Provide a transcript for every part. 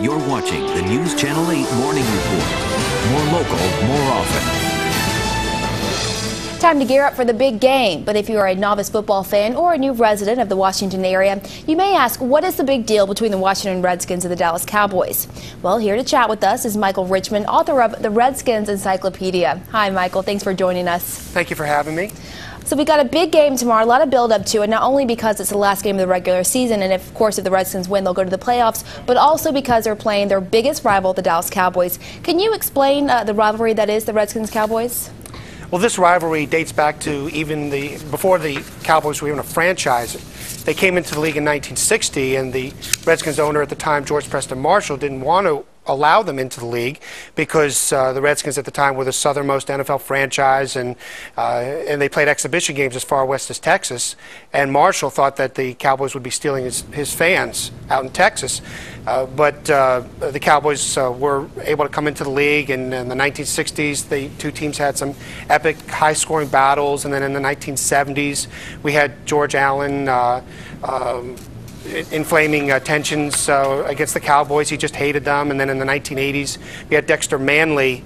You're watching the News Channel 8 Morning Report. More local, more often. Time to gear up for the big game, but if you are a novice football fan or a new resident of the Washington area, you may ask, what is the big deal between the Washington Redskins and the Dallas Cowboys? Well, here to chat with us is Michael Richman, author of the Redskins Encyclopedia. Hi, Michael. Thanks for joining us. Thank you for having me. So we got a big game tomorrow, a lot of build up to it, not only because it's the last game of the regular season, and of course if the Redskins win, they'll go to the playoffs, but also because they're playing their biggest rival, the Dallas Cowboys. Can you explain the rivalry that is the Redskins-Cowboys? Well, this rivalry dates back to even before the Cowboys were even a franchise. They came into the league in 1960, and the Redskins owner at the time, George Preston Marshall, didn't want to allow them into the league because the Redskins at the time were the southernmost NFL franchise, and they played exhibition games as far west as Texas. And Marshall thought that the Cowboys would be stealing his fans out in Texas. But the Cowboys were able to come into the league, and in the 1960s, the two teams had some epic high-scoring battles. And then in the 1970s, we had George Allen inflaming tensions against the Cowboys. He just hated them. And then in the 1980s, we had Dexter Manley.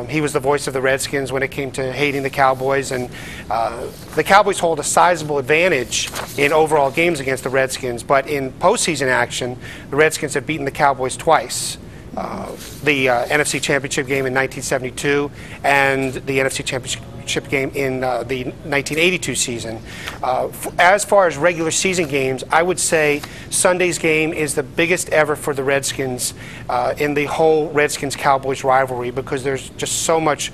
He was the voice of the Redskins when it came to hating the Cowboys. And the Cowboys hold a sizable advantage in overall games against the Redskins. But in postseason action, the Redskins have beaten the Cowboys twice. The NFC Championship game in 1972 and the NFC Championship game in the 1982 season. As far as regular season games, I would say Sunday's game is the biggest ever for the Redskins in the whole Redskins-Cowboys rivalry, because there's just so much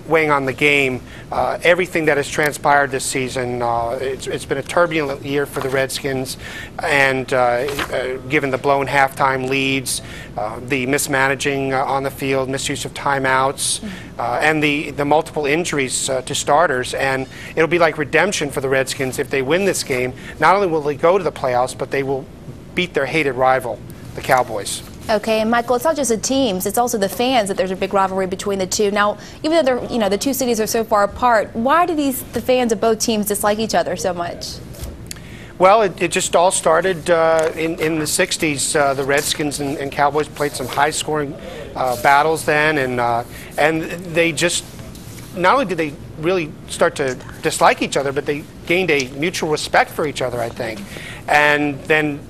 weighing on the game. Everything that has transpired this season, it's been a turbulent year for the Redskins, and given the blown halftime leads, the mismanaging on the field, misuse of timeouts, and the multiple injuries to starters. And it'll be like redemption for the Redskins if they win this game. Not only will they go to the playoffs, but they will beat their hated rival, the Cowboys. Okay, and Michael, it's not just the teams, it's also the fans that there's a big rivalry between the two. Now, even though they're, the two cities are so far apart, why do the fans of both teams dislike each other so much? Well, it just all started in the 60s. The Redskins and Cowboys played some high-scoring battles then, and they just, not only did they really start to dislike each other, but they gained a mutual respect for each other, I think. And then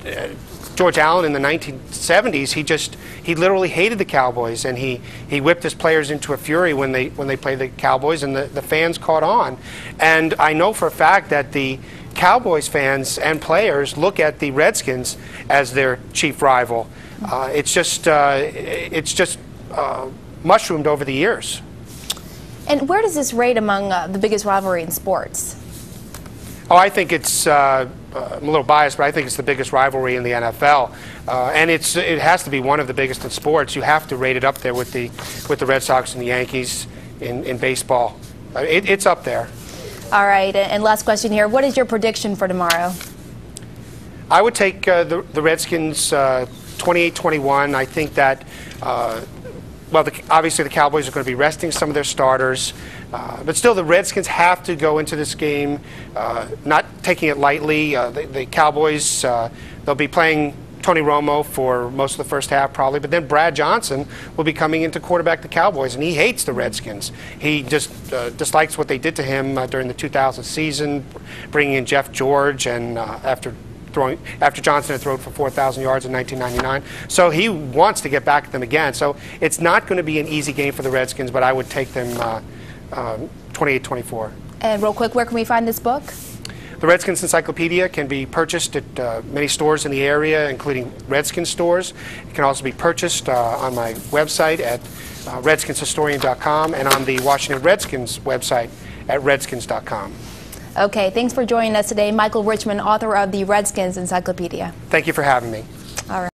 George Allen in the 1970s, he literally hated the Cowboys, and he whipped his players into a fury when they played the Cowboys, and the fans caught on. And I know for a fact that the Cowboys fans and players look at the Redskins as their chief rival. It's just mushroomed over the years. And where does this rate among the biggest rivalry in sports? Oh, I think it's I'm a little biased, but I think it's the biggest rivalry in the NFL, and it has to be one of the biggest in sports. You have to rate it up there with the Red Sox and the Yankees in baseball. It's up there. All right, and last question here. What is your prediction for tomorrow? I would take the Redskins 28-21. I think that, obviously the Cowboys are going to be resting some of their starters, but still the Redskins have to go into this game not taking it lightly. The Cowboys, they'll be playing Tony Romo for most of the first half probably, but then Brad Johnson will be coming in to quarterback the Cowboys, and he hates the Redskins. He just dislikes what they did to him during the 2000 season, bringing in Jeff George, and after Johnson had thrown for 4,000 yards in 1999. So he wants to get back at them again. So it's not going to be an easy game for the Redskins, but I would take them 28-24. And real quick, where can we find this book? The Redskins Encyclopedia can be purchased at many stores in the area, including Redskins stores. It can also be purchased on my website at redskinshistorian.com and on the Washington Redskins website at redskins.com. Okay, thanks for joining us today. Michael Richman, author of the Redskins Encyclopedia. Thank you for having me. All right.